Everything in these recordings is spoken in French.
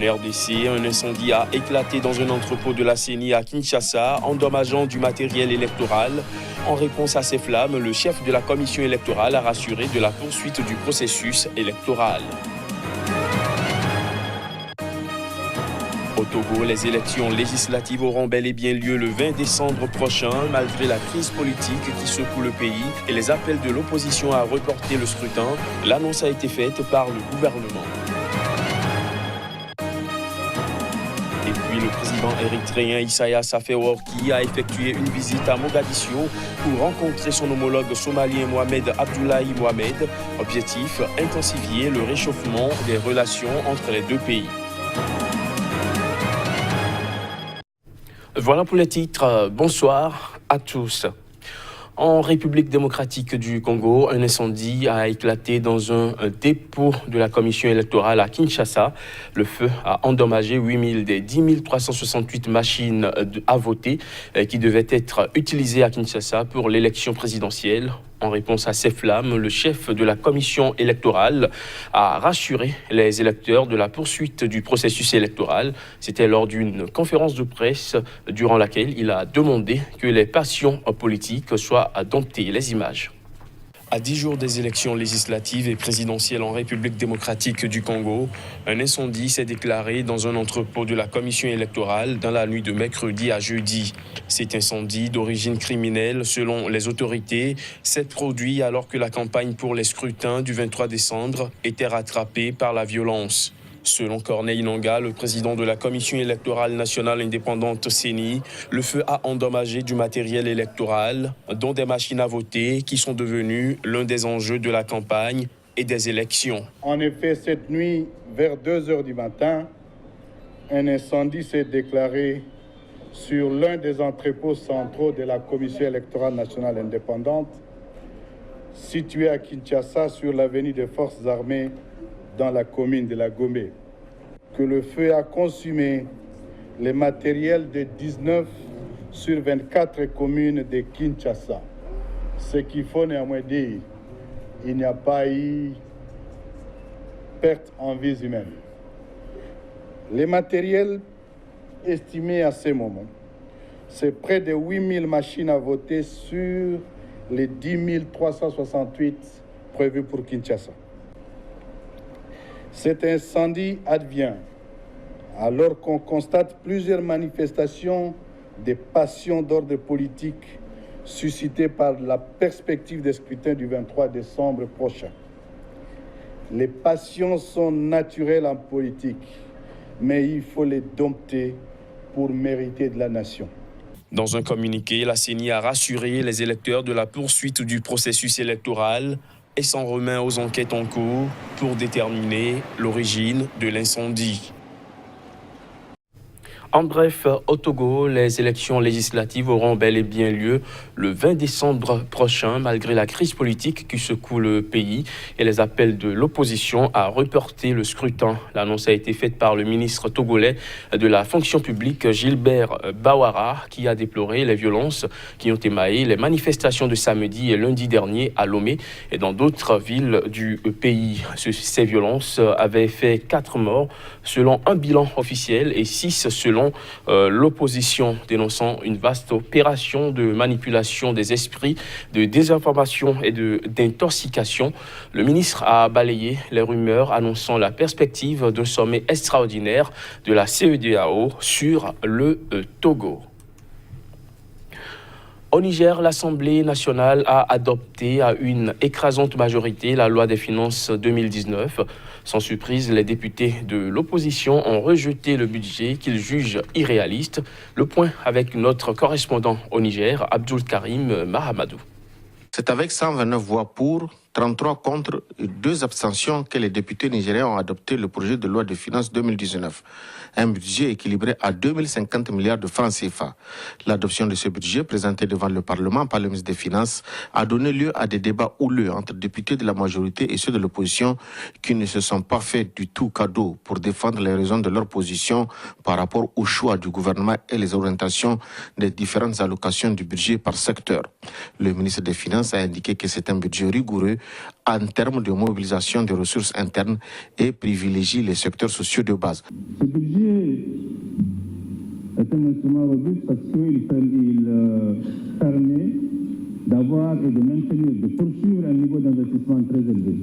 RDC, un incendie a éclaté dans un entrepôt de la CENI à Kinshasa, endommageant du matériel électoral. En réponse à ces flammes, le chef de la commission électorale a rassuré de la poursuite du processus électoral. Au Togo, les élections législatives auront bel et bien lieu le 20 décembre prochain, malgré la crise politique qui secoue le pays et les appels de l'opposition à reporter le scrutin. L'annonce a été faite par le gouvernement. Et puis le président érythréen Isaias Afewerki a effectué une visite à Mogadiscio pour rencontrer son homologue somalien Mohamed Abdullahi Mohamed. Objectif, intensifier le réchauffement des relations entre les deux pays. Voilà pour les titres. Bonsoir à tous. En République démocratique du Congo, un incendie a éclaté dans un dépôt de la commission électorale à Kinshasa. Le feu a endommagé 8000 des 10 368 machines à voter qui devaient être utilisées à Kinshasa pour l'élection présidentielle. En réponse à ces flammes, le chef de la commission électorale a rassuré les électeurs de la poursuite du processus électoral. C'était lors d'une conférence de presse durant laquelle il a demandé que les passions politiques soient domptées. Les images. À 10 jours des élections législatives et présidentielles en République démocratique du Congo, un incendie s'est déclaré dans un entrepôt de la commission électorale dans la nuit de mercredi à jeudi. Cet incendie d'origine criminelle, selon les autorités, s'est produit alors que la campagne pour les scrutins du 23 décembre était rattrapée par la violence. Selon Corneille Nangaa, le président de la Commission électorale nationale indépendante CENI, le feu a endommagé du matériel électoral, dont des machines à voter, qui sont devenues l'un des enjeux de la campagne et des élections. En effet, cette nuit, vers 2 heures du matin, un incendie s'est déclaré sur l'un des entrepôts centraux de la Commission électorale nationale indépendante, situé à Kinshasa sur l'avenue des Forces armées, dans la commune de la Gombe, que le feu a consumé les matériels de 19 sur 24 communes de Kinshasa. Ce qu'il faut néanmoins dire, il n'y a pas eu perte en vies humaines. Les matériels estimés à ce moment, c'est près de 8000 machines à voter sur les 10 368 prévus pour Kinshasa. Cet incendie advient alors qu'on constate plusieurs manifestations de passions d'ordre politique suscitées par la perspective des scrutins du 23 décembre prochain. Les passions sont naturelles en politique, mais il faut les dompter pour mériter de la nation. Dans un communiqué, la CENI a rassuré les électeurs de la poursuite du processus électoral et s'en remet aux enquêtes en cours pour déterminer l'origine de l'incendie. En bref, au Togo, les élections législatives auront bel et bien lieu le 20 décembre prochain, malgré la crise politique qui secoue le pays et les appels de l'opposition à reporter le scrutin. L'annonce a été faite par le ministre togolais de la fonction publique, Gilbert Bawara, qui a déploré les violences qui ont émaillé les manifestations de samedi et lundi dernier à Lomé et dans d'autres villes du pays. Ces violences avaient fait 4 morts selon un bilan officiel et 6 selon l'opposition, dénonçant une vaste opération de manipulation des esprits, de désinformation et d'intoxication. Le ministre a balayé les rumeurs annonçant la perspective d'un sommet extraordinaire de la CEDEAO sur le Togo. Au Niger, l'Assemblée nationale a adopté à une écrasante majorité la loi des finances 2019. Sans surprise, les députés de l'opposition ont rejeté le budget qu'ils jugent irréaliste. Le point avec notre correspondant au Niger, Abdul Karim Mahamadou. C'est avec 129 voix pour, 33 contre et 2 abstentions que les députés nigériens ont adopté le projet de loi de finances 2019. Un budget équilibré à 2050 milliards de francs CFA. L'adoption de ce budget, présenté devant le Parlement par le ministre des Finances, a donné lieu à des débats houleux entre députés de la majorité et ceux de l'opposition qui ne se sont pas fait du tout cadeau pour défendre les raisons de leur position par rapport au choix du gouvernement et les orientations des différentes allocations du budget par secteur. Le ministre des Finances a indiqué que c'est un budget rigoureux en termes de mobilisation des ressources internes et privilégie les secteurs sociaux de base. Ce budget est un instrument robuste parce qu'il permet d'avoir et de maintenir, de poursuivre un niveau d'investissement très élevé.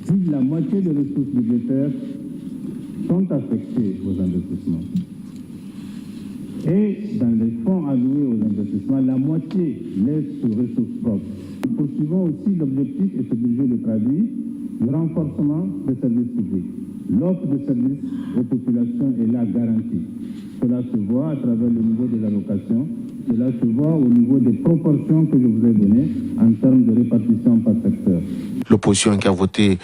Plus de la moitié des ressources budgétaires sont affectées aux investissements. Et dans les fonds alloués aux investissements, la moitié laisse sur ressources propres. Nous poursuivons aussi l'objectif, et ce budget le traduit, du renforcement des services publics. L'offre de services aux populations est là garantie. Cela se voit à travers le niveau des allocations, cela se voit au niveau des proportions que je vous ai données en termes de répartition par secteur. L'opposition qui a voté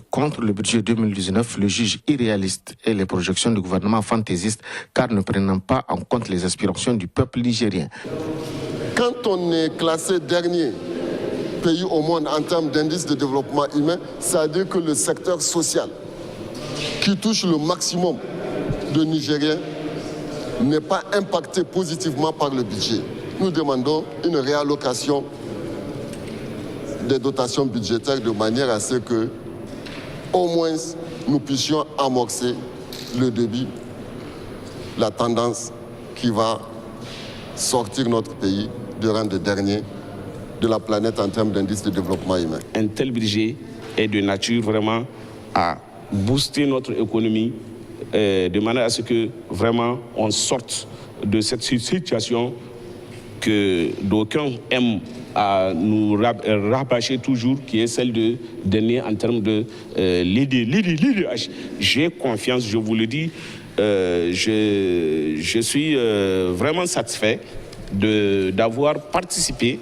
contre le budget 2019 le juge irréaliste et les projections du gouvernement fantaisistes car ne prenant pas en compte les aspirations du peuple nigérien. Quand on est classé dernier pays au monde en termes d'indice de développement humain, ça veut dire que le secteur social qui touche le maximum de Nigériens n'est pas impacté positivement par le budget. Nous demandons une réallocation des dotations budgétaires de manière à ce que au moins nous puissions amorcer le début, la tendance qui va sortir notre pays du rang de dernier de la planète en termes d'indice de développement humain. Un tel budget est de nature vraiment à booster notre économie de manière à ce que vraiment on sorte de cette situation que d'aucuns aiment à nous rabâcher toujours, qui est celle de donner en termes de l'IDH. J'ai confiance, je vous le dis, je suis vraiment satisfait d'avoir participé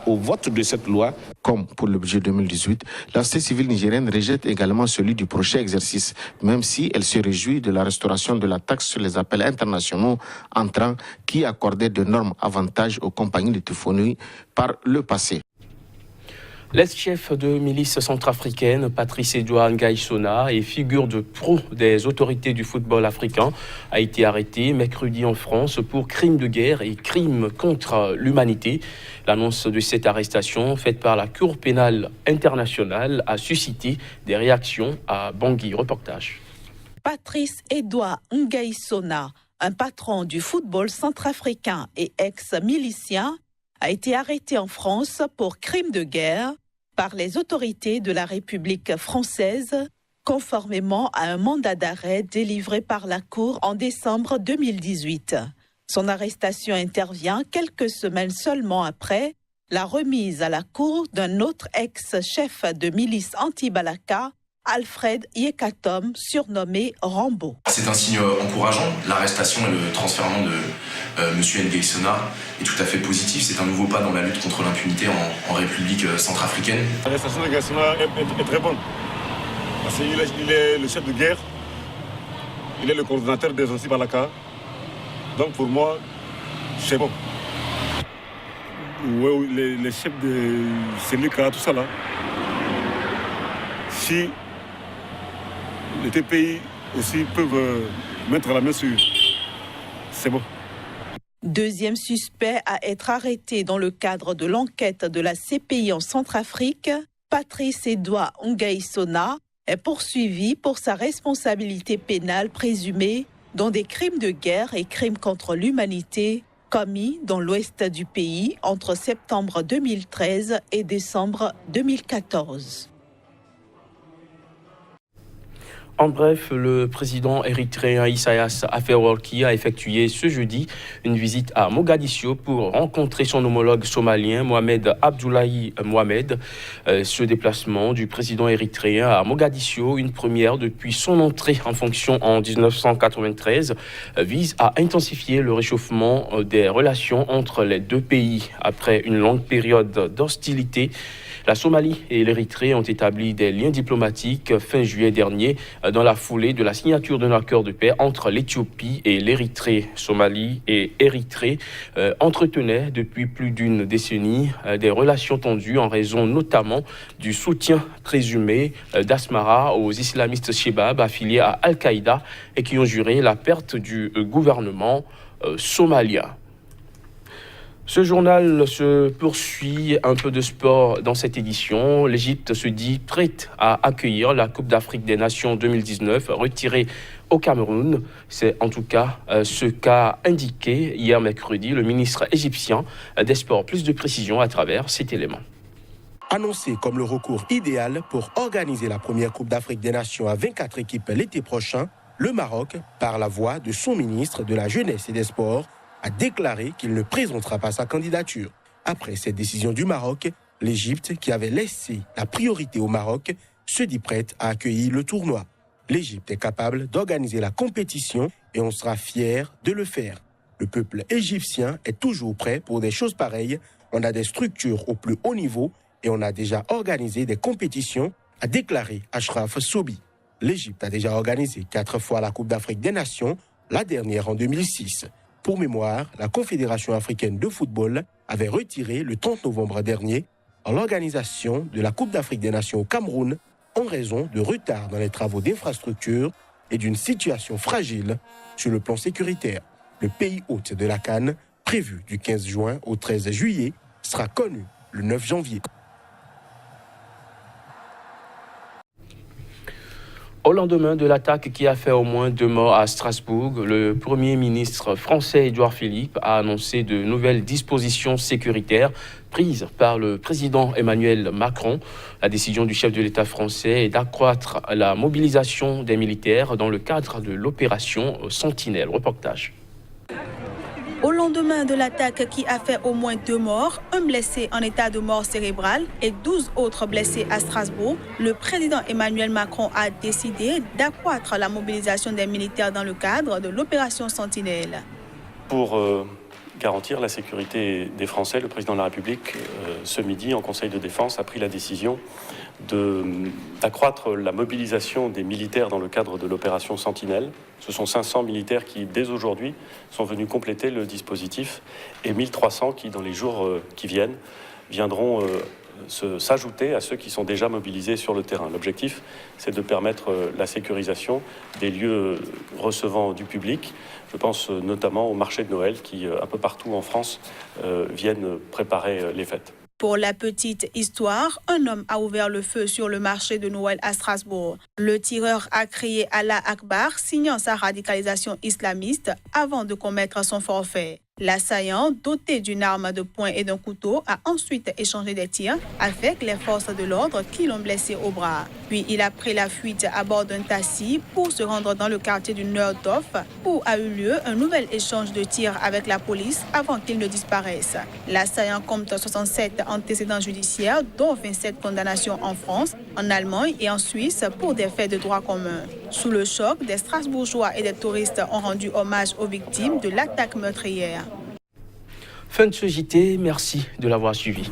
au vote de cette loi. Comme pour le budget 2018, la société civile nigérienne rejette également celui du prochain exercice, même si elle se réjouit de la restauration de la taxe sur les appels internationaux entrants qui accordait d'énormes avantages aux compagnies de téléphonie par le passé. L'ex-chef de milice centrafricaine, Patrice Edouard Ngaïsona, et figure de proue des autorités du football africain, a été arrêté mercredi en France pour crimes de guerre et crimes contre l'humanité. L'annonce de cette arrestation, faite par la Cour pénale internationale, a suscité des réactions à Bangui. Reportage. Patrice Edouard Ngaïsona, un patron du football centrafricain et ex-milicien, a été arrêté en France pour crimes de guerre par les autorités de la République française, conformément à un mandat d'arrêt délivré par la Cour en décembre 2018. Son arrestation intervient quelques semaines seulement après la remise à la Cour d'un autre ex-chef de milice anti-Balaka, Alfred Yekatom, surnommé Rambo. C'est un signe encourageant. L'arrestation et le transfèrement de M. Ngaïsona est tout à fait positif. C'est un nouveau pas dans la lutte contre l'impunité en République centrafricaine. L'arrestation de Ngaïsona est très bonne. Parce qu'il est le chef de guerre, il est le coordinateur des anti-Balaka. Donc pour moi, c'est bon. Oui, les chefs de Sénégal, tout ça là. Si les deux pays aussi peuvent mettre la main sur, c'est bon. Deuxième suspect à être arrêté dans le cadre de l'enquête de la CPI en Centrafrique, Patrice Edouard Ngaïsona est poursuivi pour sa responsabilité pénale présumée dans des crimes de guerre et crimes contre l'humanité commis dans l'ouest du pays entre septembre 2013 et décembre 2014. En bref, le président érythréen Isaias Afwerki a effectué ce jeudi une visite à Mogadiscio pour rencontrer son homologue somalien Mohamed Abdullahi Mohamed. Ce déplacement du président érythréen à Mogadiscio, une première depuis son entrée en fonction en 1993, vise à intensifier le réchauffement des relations entre les deux pays. Après une longue période d'hostilité, la Somalie et l'Érythrée ont établi des liens diplomatiques fin juillet dernier dans la foulée de la signature d'un accord de paix entre l'Éthiopie et l'Érythrée. Somalie et Érythrée entretenaient depuis plus d'une décennie des relations tendues en raison notamment du soutien présumé d'Asmara aux islamistes Shebab affiliés à Al-Qaïda et qui ont juré la perte du gouvernement somalien. Ce journal se poursuit, un peu de sport dans cette édition. L'Égypte se dit prête à accueillir la Coupe d'Afrique des Nations 2019 retirée au Cameroun. C'est en tout cas ce qu'a indiqué hier mercredi le ministre égyptien des Sports. Plus de précision à travers cet élément. Annoncé comme le recours idéal pour organiser la première Coupe d'Afrique des Nations à 24 équipes l'été prochain, le Maroc, par la voix de son ministre de la Jeunesse et des Sports, a déclaré qu'il ne présentera pas sa candidature. Après cette décision du Maroc, l'Égypte, qui avait laissé la priorité au Maroc, se dit prête à accueillir le tournoi. L'Égypte est capable d'organiser la compétition et on sera fiers de le faire. Le peuple égyptien est toujours prêt pour des choses pareilles. On a des structures au plus haut niveau et on a déjà organisé des compétitions, a déclaré Achraf Soubi. L'Égypte a déjà organisé 4 fois la Coupe d'Afrique des Nations, la dernière en 2006. Pour mémoire, la Confédération africaine de football avait retiré le 30 novembre dernier l'organisation de la Coupe d'Afrique des Nations au Cameroun en raison de retard dans les travaux d'infrastructure et d'une situation fragile sur le plan sécuritaire. Le pays hôte de la CAN, prévu du 15 juin au 13 juillet, sera connu le 9 janvier. Au lendemain de l'attaque qui a fait au moins 2 morts à Strasbourg, le Premier ministre français Édouard Philippe a annoncé de nouvelles dispositions sécuritaires prises par le président Emmanuel Macron. La décision du chef de l'État français est d'accroître la mobilisation des militaires dans le cadre de l'opération Sentinelle. Reportage. Au lendemain de l'attaque qui a fait au moins 2 morts, un blessé en état de mort cérébrale et 12 autres blessés à Strasbourg, le président Emmanuel Macron a décidé d'accroître la mobilisation des militaires dans le cadre de l'opération Sentinelle. Pour garantir la sécurité des Français, le président de la République, ce midi, en Conseil de défense, a pris la décision d'accroître la mobilisation des militaires dans le cadre de l'opération Sentinelle. Ce sont 500 militaires qui, dès aujourd'hui, sont venus compléter le dispositif et 1300 qui, dans les jours qui viennent, viendront s'ajouter à ceux qui sont déjà mobilisés sur le terrain. L'objectif, c'est de permettre la sécurisation des lieux recevant du public. Je pense notamment au marché de Noël qui, un peu partout en France, viennent préparer les fêtes. Pour la petite histoire, un homme a ouvert le feu sur le marché de Noël à Strasbourg. Le tireur a crié Allah Akbar, signant sa radicalisation islamiste avant de commettre son forfait. L'assaillant, doté d'une arme de poing et d'un couteau, a ensuite échangé des tirs avec les forces de l'ordre qui l'ont blessé au bras. Puis il a pris la fuite à bord d'un taxi pour se rendre dans le quartier du Neurdorf, où a eu lieu un nouvel échange de tirs avec la police avant qu'il ne disparaisse. L'assaillant compte 67 antécédents judiciaires, dont 27 condamnations en France, en Allemagne et en Suisse pour des faits de droit commun. Sous le choc, des Strasbourgeois et des touristes ont rendu hommage aux victimes de l'attaque meurtrière. Fin de ce JT, merci de l'avoir suivi.